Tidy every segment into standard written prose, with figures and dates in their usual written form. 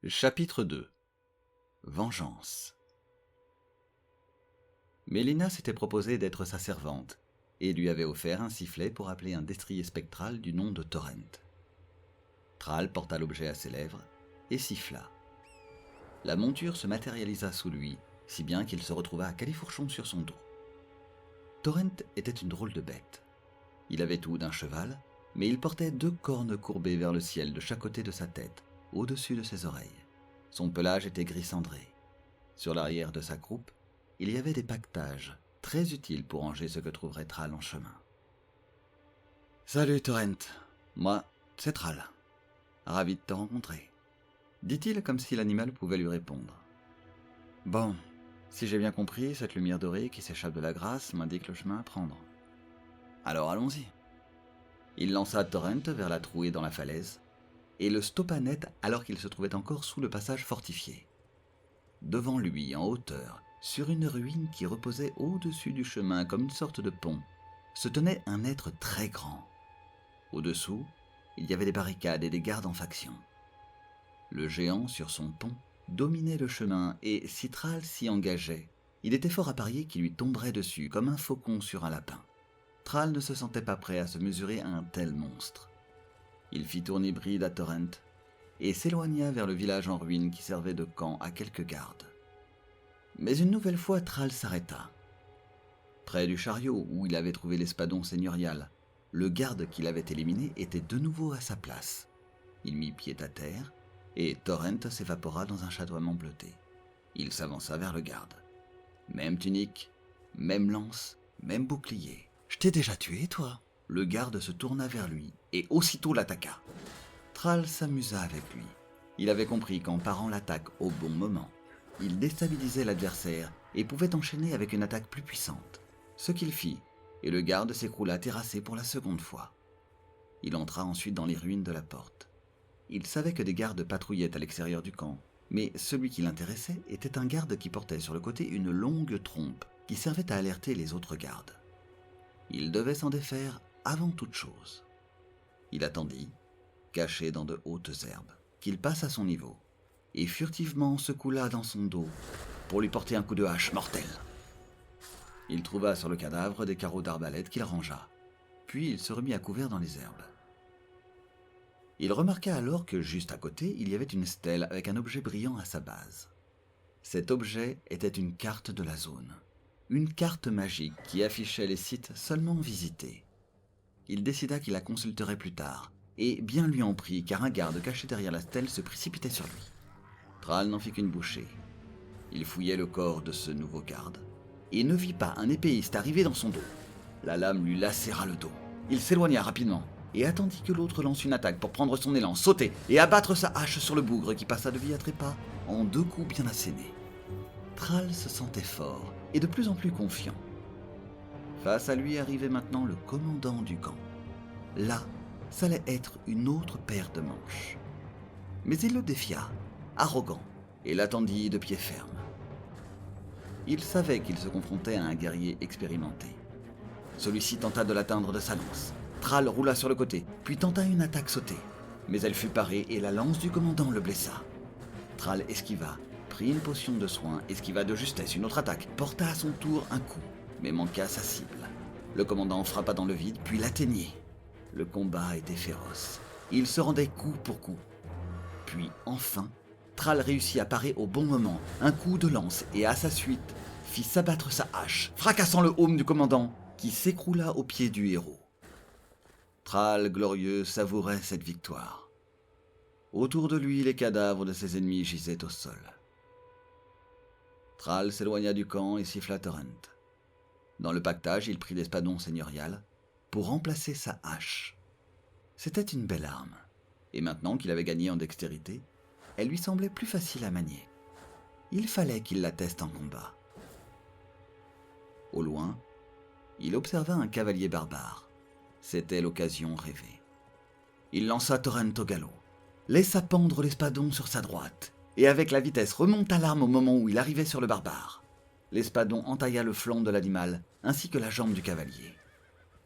Chapitre 2. Vengeance. Mélina s'était proposée d'être sa servante et lui avait offert un sifflet pour appeler un destrier spectral du nom de Torrent. Thrall porta l'objet à ses lèvres et siffla. La monture se matérialisa sous lui, si bien qu'il se retrouva à califourchon sur son dos. Torrent était une drôle de bête. Il avait tout d'un cheval, mais il portait 2 cornes courbées vers le ciel de chaque côté de sa tête, au-dessus de ses oreilles. Son pelage était gris cendré. Sur l'arrière de sa croupe, il y avait des paquetages, très utiles pour ranger ce que trouverait Thrall en chemin. « Salut Torrent, moi, c'est Thrall. Ravi de te rencontrer. » dit-il comme si l'animal pouvait lui répondre. « Bon, si j'ai bien compris, cette lumière dorée qui s'échappe de la grâce m'indique le chemin à prendre. Alors allons-y. » Il lança Torrent vers la trouée dans la falaise, et le stoppa net alors qu'il se trouvait encore sous le passage fortifié. Devant lui, en hauteur, sur une ruine qui reposait au-dessus du chemin comme une sorte de pont, se tenait un être très grand. Au-dessous, il y avait des barricades et des gardes en faction. Le géant, sur son pont, dominait le chemin et, si Thrall s'y engageait, il était fort à parier qu'il lui tomberait dessus comme un faucon sur un lapin. Thrall ne se sentait pas prêt à se mesurer à un tel monstre. Il fit tourner bride à Torrent et s'éloigna vers le village en ruine qui servait de camp à quelques gardes. Mais une nouvelle fois, Thrall s'arrêta. Près du chariot où il avait trouvé l'espadon seigneurial, le garde qu'il avait éliminé était de nouveau à sa place. Il mit pied à terre et Torrent s'évapora dans un chatoiement bleuté. Il s'avança vers le garde. Même tunique, même lance, même bouclier. « Je t'ai déjà tué, toi ?» Le garde se tourna vers lui et aussitôt l'attaqua. Thrall s'amusa avec lui. Il avait compris qu'en parant l'attaque au bon moment, il déstabilisait l'adversaire et pouvait enchaîner avec une attaque plus puissante. Ce qu'il fit, et le garde s'écroula terrassé pour la seconde fois. Il entra ensuite dans les ruines de la porte. Il savait que des gardes patrouillaient à l'extérieur du camp, mais celui qui l'intéressait était un garde qui portait sur le côté une longue trompe qui servait à alerter les autres gardes. Il devait s'en défaire avant toute chose. Il attendit, caché dans de hautes herbes, qu'il passe à son niveau, et furtivement se coula dans son dos pour lui porter un coup de hache mortel. Il trouva sur le cadavre des carreaux d'arbalète qu'il rangea, puis il se remit à couvert dans les herbes. Il remarqua alors que juste à côté, il y avait une stèle avec un objet brillant à sa base. Cet objet était une carte de la zone, une carte magique qui affichait les sites seulement visités. Il décida qu'il la consulterait plus tard, et bien lui en prit car un garde caché derrière la stèle se précipitait sur lui. Thrall n'en fit qu'une bouchée. Il fouillait le corps de ce nouveau garde, et ne vit pas un épéiste arriver dans son dos. La lame lui lacéra le dos. Il s'éloigna rapidement, et attendit que l'autre lance une attaque pour prendre son élan, sauter et abattre sa hache sur le bougre qui passa de vie à trépas en 2 coups bien assénés. Thrall se sentait fort, et de plus en plus confiant. Face à lui arrivait maintenant le commandant du camp. Là, ça allait être une autre paire de manches. Mais il le défia, arrogant, et l'attendit de pied ferme. Il savait qu'il se confrontait à un guerrier expérimenté. Celui-ci tenta de l'atteindre de sa lance. Thrall roula sur le côté, puis tenta une attaque sautée. Mais elle fut parée et la lance du commandant le blessa. Thrall esquiva, prit une potion de soin, esquiva de justesse une autre attaque, porta à son tour un coup, mais manqua sa cible. Le commandant frappa dans le vide, puis l'atteignit. Le combat était féroce. Il se rendait coup pour coup. Puis, enfin, Thrall réussit à parer au bon moment, un coup de lance, et à sa suite, fit s'abattre sa hache, fracassant le aume du commandant, qui s'écroula aux pieds du héros. Thrall, glorieux, savourait cette victoire. Autour de lui, les cadavres de ses ennemis gisaient au sol. Thrall s'éloigna du camp et siffla Torrent. Dans le pactage, il prit l'espadon seigneurial pour remplacer sa hache. C'était une belle arme, et maintenant qu'il avait gagné en dextérité, elle lui semblait plus facile à manier. Il fallait qu'il la teste en combat. Au loin, il observa un cavalier barbare. C'était l'occasion rêvée. Il lança Torrent au galop, laissa pendre l'espadon sur sa droite, et avec la vitesse remonta l'arme au moment où il arrivait sur le barbare. L'espadon entailla le flanc de l'animal, ainsi que la jambe du cavalier.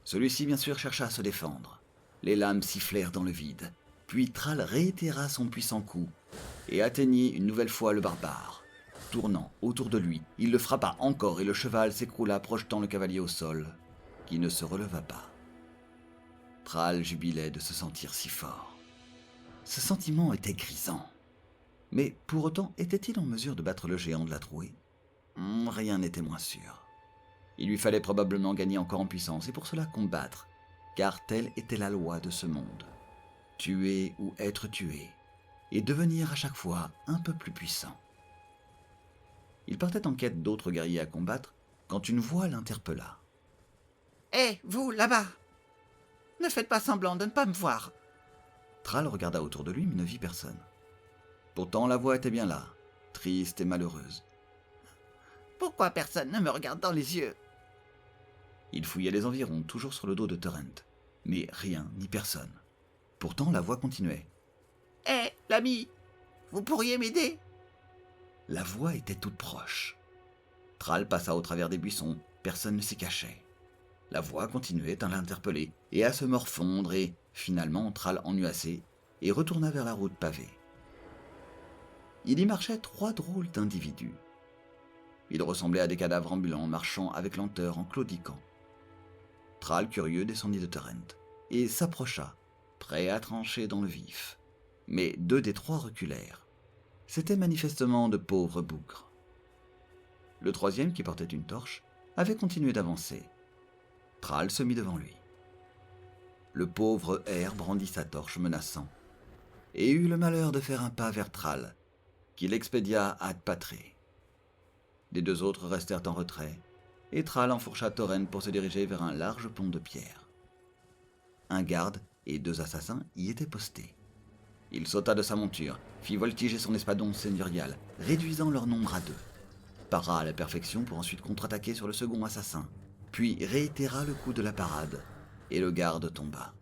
Celui-ci, bien sûr, chercha à se défendre. Les lames sifflèrent dans le vide, puis Thrall réitéra son puissant coup, et atteignit une nouvelle fois le barbare. Tournant autour de lui, il le frappa encore et le cheval s'écroula projetant le cavalier au sol, qui ne se releva pas. Thrall jubilait de se sentir si fort. Ce sentiment était grisant. Mais pour autant, était-il en mesure de battre le géant de la trouée ? Rien n'était moins sûr. Il lui fallait probablement gagner encore en puissance et pour cela combattre, car telle était la loi de ce monde. Tuer ou être tué, et devenir à chaque fois un peu plus puissant. Il partait en quête d'autres guerriers à combattre quand une voix l'interpella. « Hé, vous, là-bas! Ne faites pas semblant de ne pas me voir !» Thrall regarda autour de lui mais ne vit personne. Pourtant la voix était bien là, triste et malheureuse. « Pourquoi personne ne me regarde dans les yeux ?» Il fouillait les environs, toujours sur le dos de Torrent, mais rien ni personne. Pourtant la voix continuait. « Hé, l'ami, vous pourriez m'aider ?» La voix était toute proche. Thrall passa au travers des buissons, personne ne s'y cachait. La voix continuait à l'interpeller et à se morfondre et, finalement, Thrall en eut assez et retourna vers la route pavée. Il y marchait 3 drôles d'individus. Ils ressemblaient à des cadavres ambulants marchant avec lenteur en claudiquant. Thrall, curieux, descendit de Torrent et s'approcha, prêt à trancher dans le vif. Mais 2 des 3 reculèrent. C'étaient manifestement de pauvres bougres. Le 3e, qui portait une torche, avait continué d'avancer. Thrall se mit devant lui. Le pauvre Air brandit sa torche menaçant et eut le malheur de faire un pas vers Thrall, qu'il expédia ad patrée. Les 2 autres restèrent en retrait, et Thrall enfourcha Torrent pour se diriger vers un large pont de pierre. Un garde et 2 assassins y étaient postés. Il sauta de sa monture, fit voltiger son espadon seigneurial, réduisant leur nombre à 2. Para à la perfection pour ensuite contre-attaquer sur le second assassin, puis réitéra le coup de la parade, et le garde tomba.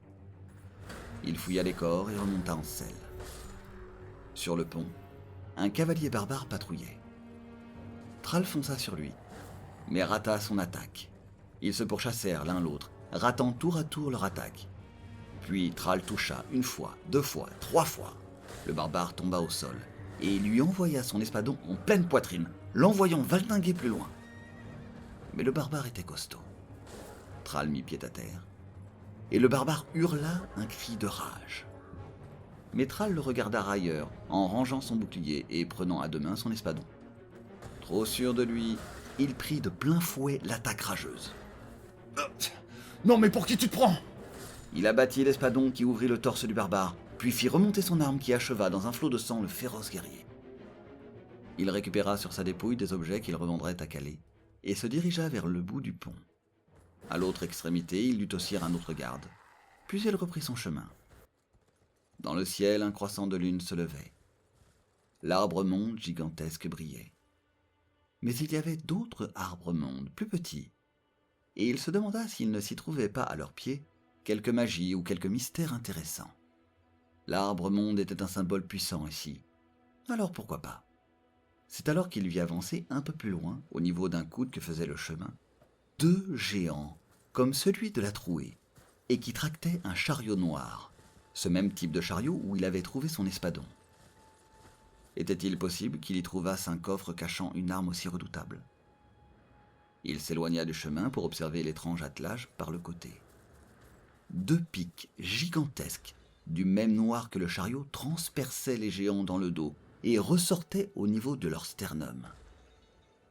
Il fouilla les corps et remonta en selle. Sur le pont, un cavalier barbare patrouillait. Thrall fonça sur lui, mais rata son attaque. Ils se pourchassèrent l'un l'autre, ratant tour à tour leur attaque. Puis Thrall toucha 1 fois, 2 fois, 3 fois. Le barbare tomba au sol et lui envoya son espadon en pleine poitrine, l'envoyant valdinguer plus loin. Mais le barbare était costaud. Thrall mit pied à terre, et le barbare hurla un cri de rage. Mais Thrall le regarda railleur en rangeant son bouclier et prenant à 2 mains son espadon. Trop sûr de lui, il prit de plein fouet l'attaque rageuse. Non mais pour qui tu te prends ? Il abattit l'espadon qui ouvrit le torse du barbare, puis fit remonter son arme qui acheva dans un flot de sang le féroce guerrier. Il récupéra sur sa dépouille des objets qu'il revendrait à Calais et se dirigea vers le bout du pont. À l'autre extrémité, il dut aussi un autre garde, puis il reprit son chemin. Dans le ciel, un croissant de lune se levait. L'arbre-monde gigantesque brillait. Mais il y avait d'autres arbres-mondes plus petits, et il se demanda s'il ne s'y trouvait pas à leurs pieds quelque magie ou quelque mystère intéressant. L'arbre-monde était un symbole puissant ici, alors pourquoi pas ? C'est alors qu'il vit avancer un peu plus loin, au niveau d'un coude que faisait le chemin, 2 géants, comme celui de la trouée, et qui tractaient un chariot noir, ce même type de chariot où il avait trouvé son espadon. Était-il possible qu'il y trouvasse un coffre cachant une arme aussi redoutable ? Il s'éloigna du chemin pour observer l'étrange attelage par le côté. 2 pics gigantesques, du même noir que le chariot, transperçaient les géants dans le dos et ressortaient au niveau de leur sternum.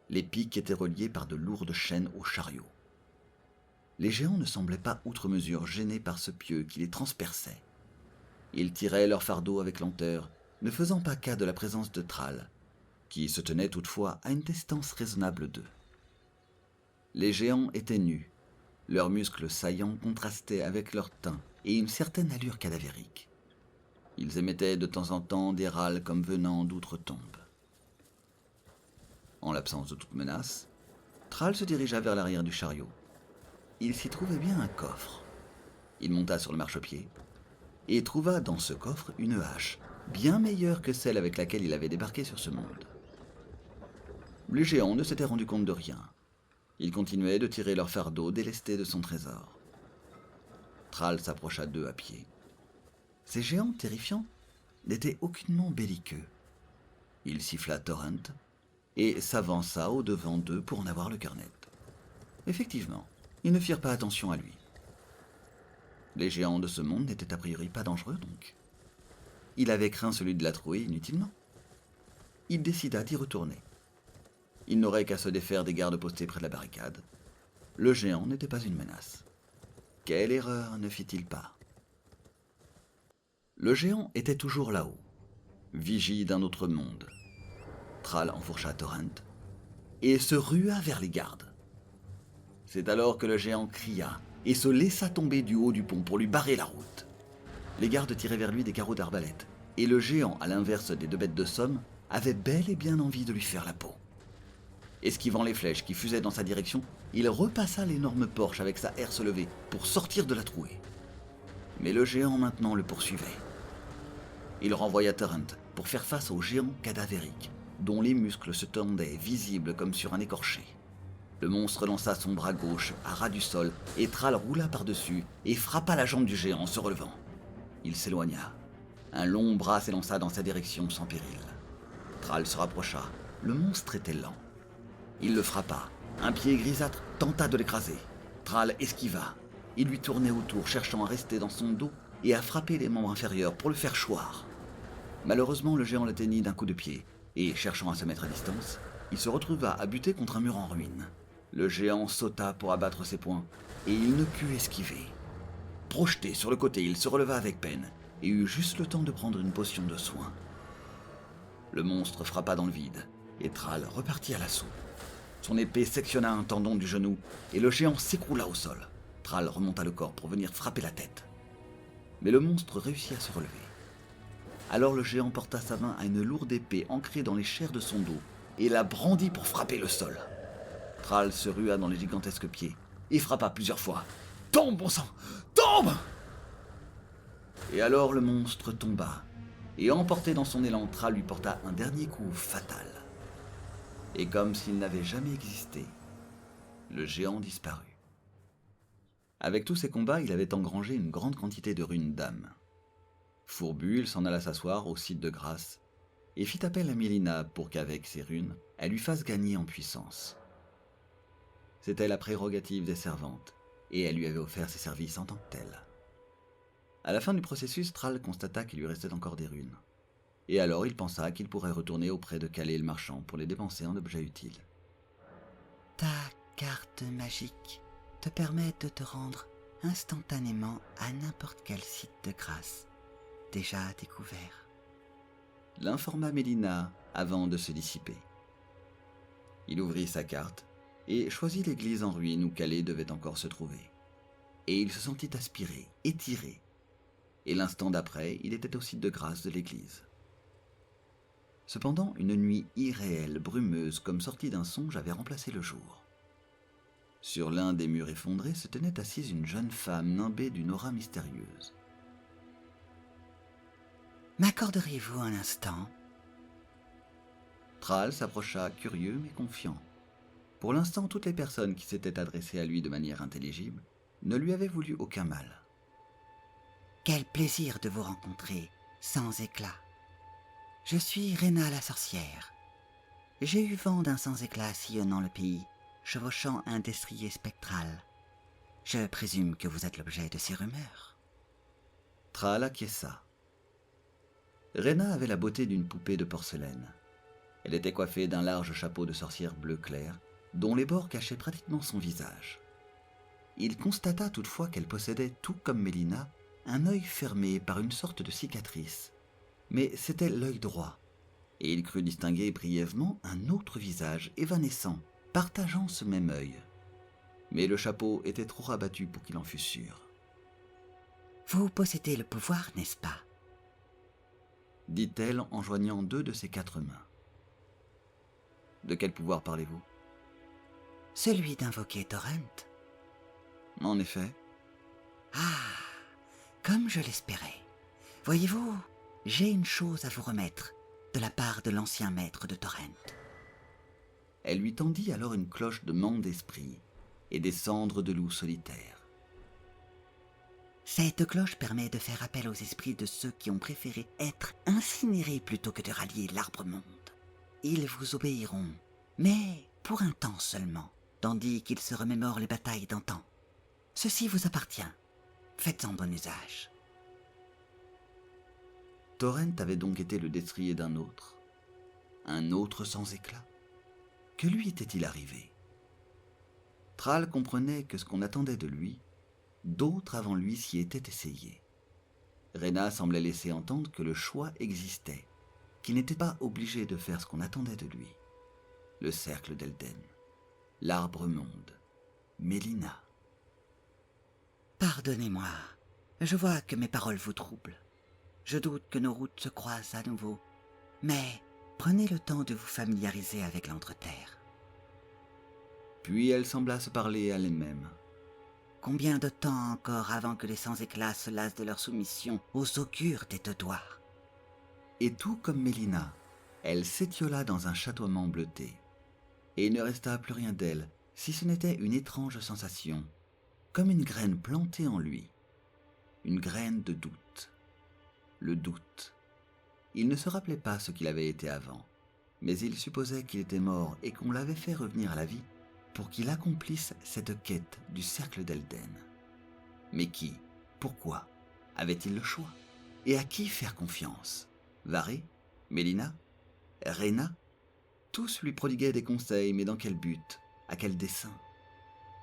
Les pics étaient reliés par de lourdes chaînes au chariot. Les géants ne semblaient pas outre mesure gênés par ce pieu qui les transperçait. Ils tiraient leur fardeau avec lenteur, ne faisant pas cas de la présence de Thrall, qui se tenait toutefois à une distance raisonnable d'eux. Les géants étaient nus, leurs muscles saillants contrastaient avec leur teint et une certaine allure cadavérique. Ils émettaient de temps en temps des râles comme venant d'outre-tombe. En l'absence de toute menace, Thrall se dirigea vers l'arrière du chariot. Il s'y trouvait bien un coffre. Il monta sur le marchepied et trouva dans ce coffre une hache, bien meilleure que celle avec laquelle il avait débarqué sur ce monde. Les géants ne s'étaient rendus compte de rien. Ils continuaient de tirer leur fardeau délesté de son trésor. Thrall s'approcha d'eux à pied. Ces géants terrifiants n'étaient aucunement belliqueux. Il siffla Torrent et s'avança au-devant d'eux pour en avoir le cœur net. Effectivement, ils ne firent pas attention à lui. Les géants de ce monde n'étaient a priori pas dangereux donc. Il avait craint celui de la trouée inutilement. Il décida d'y retourner. Il n'aurait qu'à se défaire des gardes postés près de la barricade. Le géant n'était pas une menace. Quelle erreur ne fit-il pas? Le géant était toujours là-haut, vigie d'un autre monde. Thrall enfourcha Torrent et se rua vers les gardes. C'est alors que le géant cria et se laissa tomber du haut du pont pour lui barrer la route. Les gardes tiraient vers lui des carreaux d'arbalète, et le géant, à l'inverse des deux bêtes de somme, avait bel et bien envie de lui faire la peau. Esquivant les flèches qui fusaient dans sa direction, il repassa l'énorme porche avec sa herse levée pour sortir de la trouée. Mais le géant maintenant le poursuivait. Il renvoya Torrent pour faire face au géant cadavérique, dont les muscles se tendaient visibles comme sur un écorché. Le monstre lança son bras gauche à ras du sol et Thrall roula par-dessus et frappa la jambe du géant en se relevant. Il s'éloigna. Un long bras s'élança dans sa direction sans péril. Thrall se rapprocha. Le monstre était lent. Il le frappa. Un pied grisâtre tenta de l'écraser. Thrall esquiva. Il lui tournait autour, cherchant à rester dans son dos et à frapper les membres inférieurs pour le faire choir. Malheureusement, le géant l'atteignit d'un coup de pied et, cherchant à se mettre à distance, il se retrouva à buter contre un mur en ruine. Le géant sauta pour abattre ses poings et il ne put esquiver. Projeté sur le côté, il se releva avec peine et eut juste le temps de prendre une potion de soin. Le monstre frappa dans le vide et Thrall repartit à l'assaut. Son épée sectionna un tendon du genou et le géant s'écroula au sol. Thrall remonta le corps pour venir frapper la tête. Mais le monstre réussit à se relever. Alors le géant porta sa main à une lourde épée ancrée dans les chairs de son dos et la brandit pour frapper le sol. Thrall se rua dans les gigantesques pieds et frappa plusieurs fois. « Tombe, bon sang! Tombe !» Et alors le monstre tomba, et emporté dans son élan, Thrall lui porta un dernier coup fatal. Et comme s'il n'avait jamais existé, le géant disparut. Avec tous ces combats, il avait engrangé une grande quantité de runes d'âme. Fourbu, il s'en alla s'asseoir au site de grâce et fit appel à Mélina pour qu'avec ses runes, elle lui fasse gagner en puissance. C'était la prérogative des servantes, et elle lui avait offert ses services en tant que telle. À la fin du processus, Thrall constata qu'il lui restait encore des runes. Et alors il pensa qu'il pourrait retourner auprès de Calais le marchand pour les dépenser en objets utiles. Ta carte magique te permet de te rendre instantanément à n'importe quel site de grâce déjà découvert. L'informa Mélina avant de se dissiper. Il ouvrit sa carte et choisit l'église en ruine où Calais devait encore se trouver. Et il se sentit aspiré, étiré. Et l'instant d'après, il était au site de grâce de l'église. Cependant, une nuit irréelle, brumeuse, comme sortie d'un songe, avait remplacé le jour. Sur l'un des murs effondrés se tenait assise une jeune femme nimbée d'une aura mystérieuse. « M'accorderiez-vous un instant ?» Thrall s'approcha curieux mais confiant. Pour l'instant, toutes les personnes qui s'étaient adressées à lui de manière intelligible ne lui avaient voulu aucun mal. « Quel plaisir de vous rencontrer, sans éclat. Je suis Rhéna la sorcière. J'ai eu vent d'un sans éclat sillonnant le pays, chevauchant un destrier spectral. Je présume que vous êtes l'objet de ces rumeurs. » Thrall acquiesça. Rhéna avait la beauté d'une poupée de porcelaine. Elle était coiffée d'un large chapeau de sorcière bleu clair, dont les bords cachaient pratiquement son visage. Il constata toutefois qu'elle possédait, tout comme Mélina, un œil fermé par une sorte de cicatrice. Mais c'était l'œil droit, et il crut distinguer brièvement un autre visage évanescent, partageant ce même œil. Mais le chapeau était trop rabattu pour qu'il en fût sûr. « Vous possédez le pouvoir, n'est-ce pas ?» dit-elle en joignant deux de ses 4 mains. « De quel pouvoir parlez-vous » ? ?»« Celui d'invoquer Torrent. »« En effet. » »« Ah, comme je l'espérais. Voyez-vous, j'ai une chose à vous remettre de la part de l'ancien maître de Torrent. » Elle lui tendit alors une cloche de menthe d'esprit et des cendres de loup solitaire. Cette cloche permet de faire appel aux esprits de ceux qui ont préféré être incinérés plutôt que de rallier l'arbre-monde. Ils vous obéiront, mais pour un temps seulement, tandis qu'ils se remémorent les batailles d'antan. Ceci vous appartient. Faites-en bon usage. » Torrent avait donc été le destrier d'un autre. Un autre sans éclat. Que lui était-il arrivé? Thrall comprenait que ce qu'on attendait de lui, d'autres avant lui s'y étaient essayés. Rhéna semblait laisser entendre que le choix existait, qu'il n'était pas obligé de faire ce qu'on attendait de lui. Le cercle d'Elden, l'arbre-monde, Mélina. « Pardonnez-moi, je vois que mes paroles vous troublent. Je doute que nos routes se croisent à nouveau, mais prenez le temps de vous familiariser avec l'Entreterre. » Puis elle sembla se parler à elle-même. Combien de temps encore avant que les sans-éclats se lassent de leur soumission aux augures des Teutoirs? Et tout comme Mélina, elle s'étiola dans un chatoiement bleuté. Et il ne resta plus rien d'elle, si ce n'était une étrange sensation, comme une graine plantée en lui. Une graine de doute. Le doute. Il ne se rappelait pas ce qu'il avait été avant, mais il supposait qu'il était mort et qu'on l'avait fait revenir à la vie pour qu'il accomplisse cette quête du cercle d'Elden. Mais qui, pourquoi, avait-il le choix? Et à qui faire confiance? Varé? Mélina? Rhéna? Tous lui prodiguaient des conseils, mais dans quel but? À quel dessein?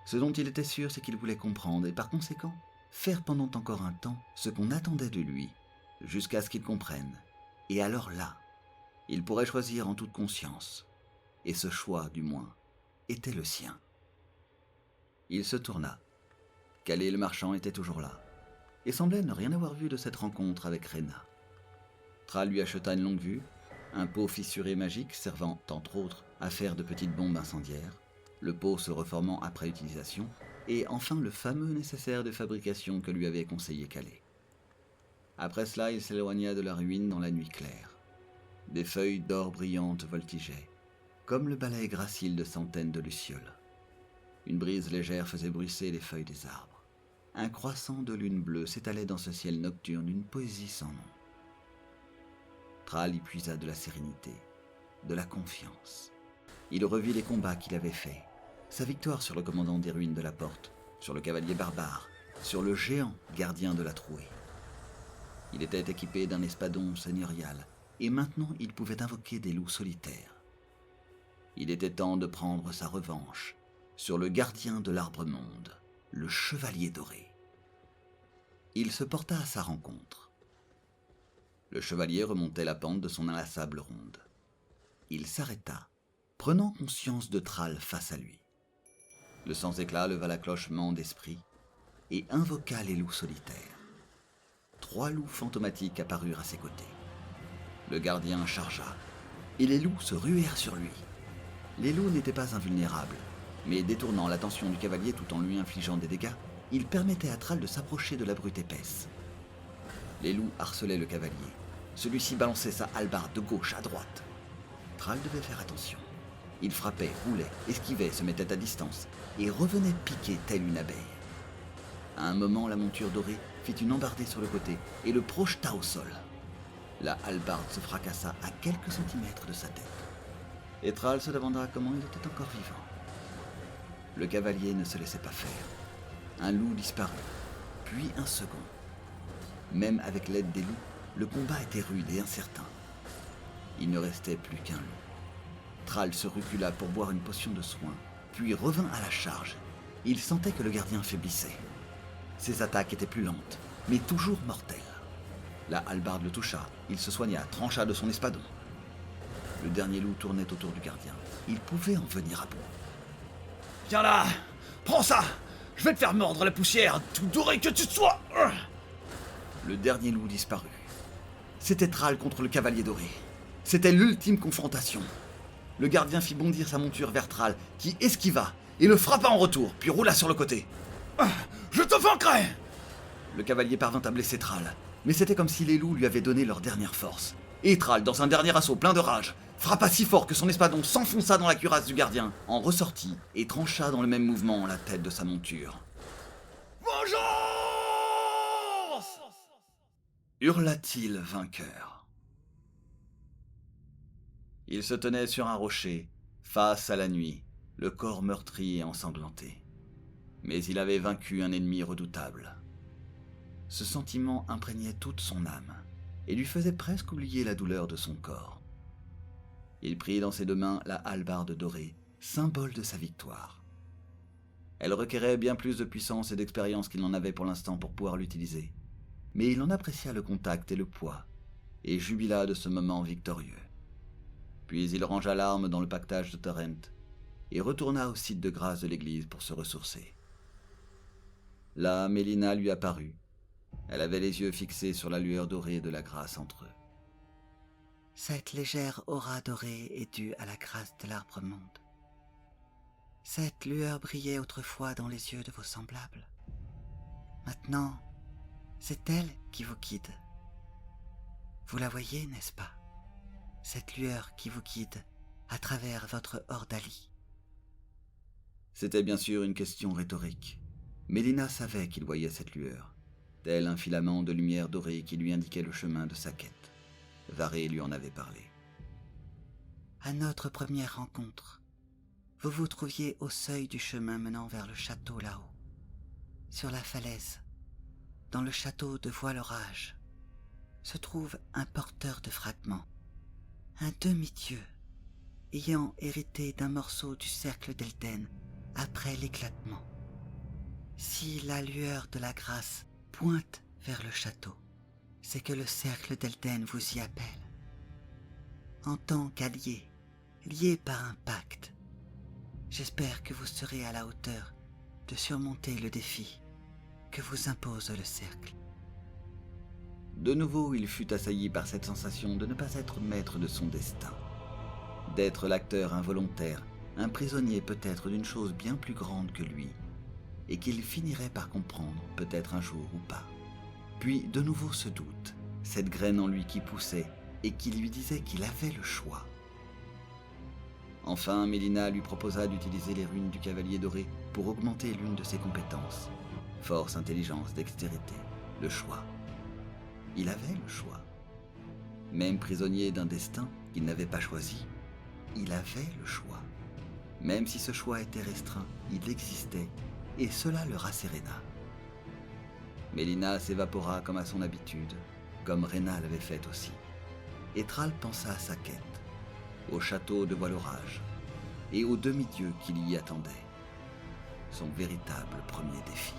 Ce dont il était sûr, c'est qu'il voulait comprendre, et par conséquent, faire pendant encore un temps ce qu'on attendait de lui, jusqu'à ce qu'il comprenne. Et alors là, il pourrait choisir en toute conscience. Et ce choix, du moins, était le sien. Il se tourna. Calais le marchand était toujours là, et semblait ne rien avoir vu de cette rencontre avec Rhéna. Thrall lui acheta une longue vue, un pot fissuré magique servant, entre autres, à faire de petites bombes incendiaires, le pot se reformant après utilisation, et enfin le fameux nécessaire de fabrication que lui avait conseillé Calais. Après cela, il s'éloigna de la ruine dans la nuit claire. Des feuilles d'or brillantes voltigeaient, comme le balai gracile de centaines de lucioles. Une brise légère faisait bruisser les feuilles des arbres. Un croissant de lune bleue s'étalait dans ce ciel nocturne d'une poésie sans nom. Thrall y puisa de la sérénité, de la confiance. Il revit les combats qu'il avait faits, sa victoire sur le commandant des ruines de la porte, sur le cavalier barbare, sur le géant gardien de la trouée. Il était équipé d'un espadon seigneurial, et maintenant il pouvait invoquer des loups solitaires. Il était temps de prendre sa revanche sur le gardien de l'arbre-monde, le chevalier doré. Il se porta à sa rencontre. Le chevalier remontait la pente de son inlassable ronde. Il s'arrêta, prenant conscience de Thrall face à lui. Le sans-éclat leva la cloche ment d'esprit et invoqua les loups solitaires. 3 loups fantomatiques apparurent à ses côtés. Le gardien chargea, et les loups se ruèrent sur lui. Les loups n'étaient pas invulnérables, mais détournant l'attention du cavalier tout en lui infligeant des dégâts, ils permettaient à Thrall de s'approcher de la brute épaisse. Les loups harcelaient le cavalier. Celui-ci balançait sa hallebarde de gauche à droite. Thrall devait faire attention. Il frappait, roulait, esquivait, se mettait à distance, et revenait piquer telle une abeille. À un moment, la monture dorée fit une embardée sur le côté et le projeta au sol. La hallebarde se fracassa à quelques centimètres de sa tête. Et Thrall se demanda comment il était encore vivant. Le cavalier ne se laissait pas faire. Un loup disparut, puis un second. Même avec l'aide des loups, le combat était rude et incertain. Il ne restait plus qu'un loup. Thrall se recula pour boire une potion de soin, puis revint à la charge. Il sentait que le gardien faiblissait. Ses attaques étaient plus lentes, mais toujours mortelles. La hallebarde le toucha, il se soigna, trancha de son espadon. Le dernier loup tournait autour du gardien. Il pouvait en venir à bout. « Viens là! Prends ça! Je vais te faire mordre la poussière, tout doré que tu sois !» Le dernier loup disparut. C'était Thrall contre le cavalier doré. C'était l'ultime confrontation. Le gardien fit bondir sa monture vers Thrall, qui esquiva et le frappa en retour, puis roula sur le côté. « Je te vaincrai !» Le cavalier parvint à blesser Thrall, mais c'était comme si les loups lui avaient donné leur dernière force. Et Thrall, dans un dernier assaut plein de rage, frappa si fort que son espadon s'enfonça dans la cuirasse du gardien, en ressortit et trancha dans le même mouvement la tête de sa monture. « Vengeance !» hurla-t-il vainqueur. Il se tenait sur un rocher, face à la nuit, le corps meurtri et ensanglanté. Mais il avait vaincu un ennemi redoutable. Ce sentiment imprégnait toute son âme et lui faisait presque oublier la douleur de son corps. Il prit dans ses deux mains la hallebarde dorée, symbole de sa victoire. Elle requérait bien plus de puissance et d'expérience qu'il n'en avait pour l'instant pour pouvoir l'utiliser, mais il en apprécia le contact et le poids, et jubila de ce moment victorieux. Puis il rangea l'arme dans le pactage de Torrent et retourna au site de grâce de l'église pour se ressourcer. Là, Mélina lui apparut. Elle avait les yeux fixés sur la lueur dorée de la grâce entre eux. Cette légère aura dorée est due à la grâce de l'arbre-monde. Cette lueur brillait autrefois dans les yeux de vos semblables. Maintenant, c'est elle qui vous guide. Vous la voyez, n'est-ce pas? Cette lueur qui vous guide à travers votre Ordalie. C'était bien sûr une question rhétorique. Mélina savait qu'il voyait cette lueur, tel un filament de lumière dorée qui lui indiquait le chemin de sa quête. Varé lui en avait parlé. À notre première rencontre, vous vous trouviez au seuil du chemin menant vers le château là-haut, sur la falaise, dans le château de Voile-Orage, se trouve un porteur de fragments, un demi-dieu, ayant hérité d'un morceau du cercle d'Elden après l'éclatement. Si la lueur de la grâce pointe vers le château, c'est que le cercle d'Elden vous y appelle. En tant qu'allié, lié par un pacte, j'espère que vous serez à la hauteur de surmonter le défi que vous impose le cercle. De nouveau, il fut assailli par cette sensation de ne pas être maître de son destin, d'être l'acteur involontaire, un prisonnier peut-être d'une chose bien plus grande que lui, et qu'il finirait par comprendre, peut-être un jour ou pas. Puis de nouveau ce doute, cette graine en lui qui poussait et qui lui disait qu'il avait le choix. Enfin, Mélina lui proposa d'utiliser les runes du cavalier doré pour augmenter l'une de ses compétences. Force, intelligence, dextérité, le choix. Il avait le choix. Même prisonnier d'un destin qu'il n'avait pas choisi, il avait le choix. Même si ce choix était restreint, il existait, et cela le rasséréna. Mélina s'évapora comme à son habitude, comme Rena l'avait fait aussi. Et Thrall pensa à sa quête, au château de Voile-Orage, et au demi-dieu qui l'y attendait. Son véritable premier défi.